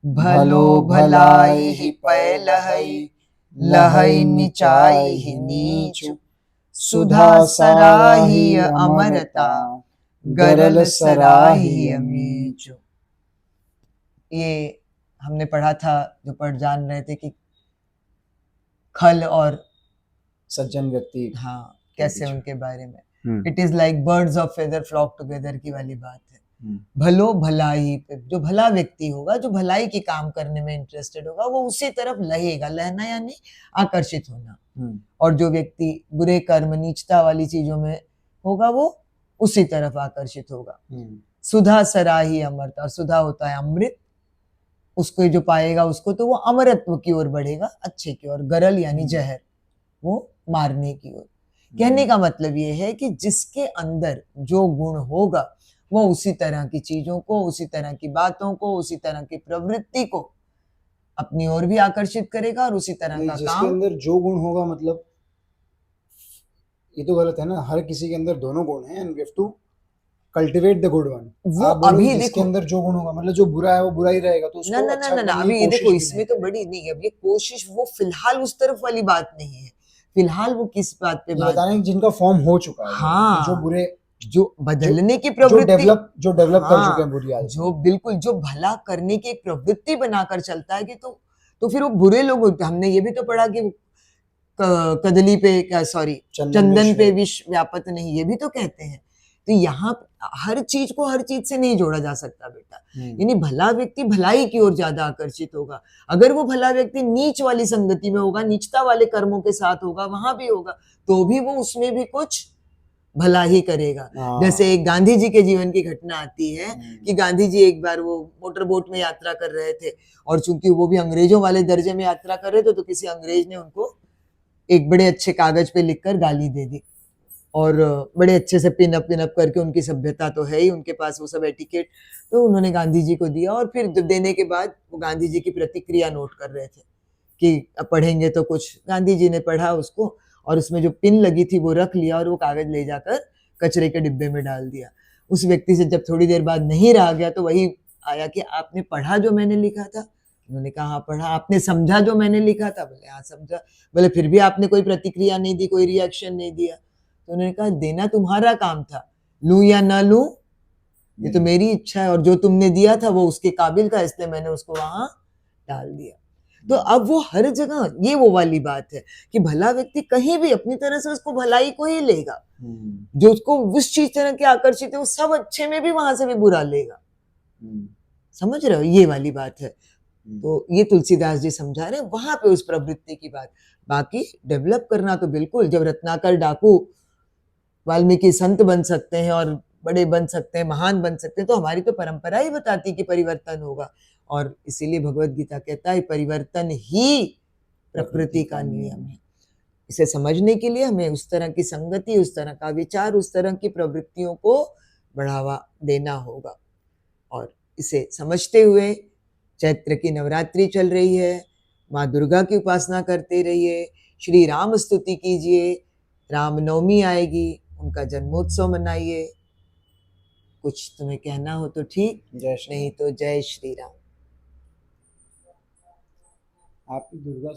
भलो भलाई ही पै लहई, लहई निचाई ही नीचु। सुधा सराही अमरता, गरल सराही मीचु। ये हमने पढ़ा था, जो पढ़ जान रहे थे कि खल और सज्जन व्यक्ति, हाँ, कैसे उनके बारे में। It is like birds of feather flock together की वाली बात है। भलो भलाई, जो भला व्यक्ति होगा, जो भलाई के काम करने में इंटरेस्टेड होगा, वो उसी तरफ लहेगा। लहना यानी आकर्षित होना। और जो व्यक्ति बुरे कर्म, नीचता वाली चीजों में होगा, वो उसी तरफ आकर्षित होगा। सुधा सराही अमरता, और सुधा होता है अमृत, उसको जो पाएगा उसको तो वो अमरत्व की ओर बढ़ेगा, अच्छे की ओर। गरल यानी जहर, वो मारने की ओर। कहने का मतलब ये है कि जिसके अंदर जो गुण होगा, वो उसी तरह की चीजों को, उसी तरह की बातों को, उसी तरह की प्रवृत्ति को अपनी ओर भी आकर्षित करेगा और उसी तरह का जिसके काम। अंदर जो गुण होगा, मतलब ये तो गलत है ना, हर किसी के अंदर दोनों गुण हैं, and we have to cultivate the good one. वो आप बोलो अभी जिसके देखो, अंदर जो गुण होगा, मतलब जो बुरा है वो बुरा ही रहेगा, तो ना उसको ना अच्छा ना ना, करने की अभी ये कोशिश देखो, भी इसमें नहीं तो करेगा। बड़ी नहीं है। अब ये कोशिश, वो फिलहाल उस तरफ वाली बात नहीं है। फिलहाल वो किस बात पे ये बात बता रहे हैं जिनका फॉर्म हो चुका है, हाँ, जो बुरे, जो बदलने की जो प्रवृत्ति, डेवलप कर चुके हैं हाँ, बुरी आदतें। जो बिल्कुल जो भला करने की एक प्रवृत्ति बनाकर चलता है कि तो फिर वो बुरे लोग होते हैं। हमने ये भी तो पढ़ा कि कदली पे क्या, सॉरी, चंदन पे विष व्यापत नहीं, ये भी तो कहते हैं। तो यहाँ हर चीज को हर चीज से नहीं जोड़ा जा सकता बेटा। यानी भला व्यक्ति भलाई की ओर ज्यादा आकर्षित होगा। अगर वो भला व्यक्ति नीच वाली संगति में होगा, नीचता वाले कर्मों के साथ होगा, वहां भी होगा, तो भी वो उसमें भी कुछ भला ही करेगा। जैसे एक गांधी जी के जीवन की घटना आती है कि गांधी जी एक बार वो मोटर बोट में यात्रा कर रहे थे, और चूंकि वो भी अंग्रेजों वाले दर्जे में यात्रा कर रहे थे, तो किसी अंग्रेज ने उनको एक बड़े अच्छे कागज पे लिखकर गाली दे दी, और बड़े अच्छे से पिन अप करके, उनकी सभ्यता तो है ही उनके पास, वो सब एटिकेट, तो उन्होंने गांधी जी को दिया। और फिर देने के बाद वो गांधी जी की प्रतिक्रिया नोट कर रहे थे कि अब पढ़ेंगे तो कुछ। गांधी जी ने पढ़ा उसको, और उसमें जो पिन लगी थी वो रख लिया, और वो कागज ले जाकर कचरे के डिब्बे में डाल दिया। उस व्यक्ति से जब थोड़ी देर बाद नहीं रहा गया, तो वही आया कि आपने पढ़ा जो मैंने लिखा था? उन्होंने कहा हाँ पढ़ा। आपने समझा जो मैंने लिखा था? बोले हाँ समझा। बोले फिर भी आपने कोई प्रतिक्रिया नहीं दी, कोई रिएक्शन नहीं दिया? तो उन्होंने कहा देना तुम्हारा काम था, लूं या ना लूं ये तो मेरी इच्छा है, और जो तुमने दिया था वो उसके काबिल था, इसलिए मैंने उसको वहां डाल दिया। तो अब वो हर जगह ये वो वाली बात है कि भला व्यक्ति कहीं भी अपनी तरह से उसको भलाई को ही लेगा। जो उसको उस चीज तरह के आकर्षित है, वो सब अच्छे में भी वहां से भी बुरा लेगा। समझ रहे हो, ये वाली बात है। तो ये तुलसीदास जी समझा रहे हैं वहां पे उस प्रवृत्ति की बात। बाकी डेवलप करना तो बिल्कुल, जब रत्नाकर डाकू वाल्मीकि संत बन सकते हैं और बड़े बन सकते हैं, महान बन सकते हैं, तो हमारी तो परंपरा ही बताती कि परिवर्तन होगा। और इसीलिए भगवत गीता कहता है परिवर्तन ही प्रकृति का नियम है। इसे समझने के लिए हमें उस तरह की संगति, उस तरह का विचार, उस तरह की प्रवृत्तियों को बढ़ावा देना होगा। और इसे समझते हुए चैत्र की नवरात्रि चल रही है, माँ दुर्गा की उपासना करते रहिए, श्री राम स्तुति कीजिए, रामनवमी आएगी, उनका जन्मोत्सव मनाइए। कुछ तुम्हें कहना हो तो ठीक, नहीं तो जय श्री राम। आपकी दुर्गा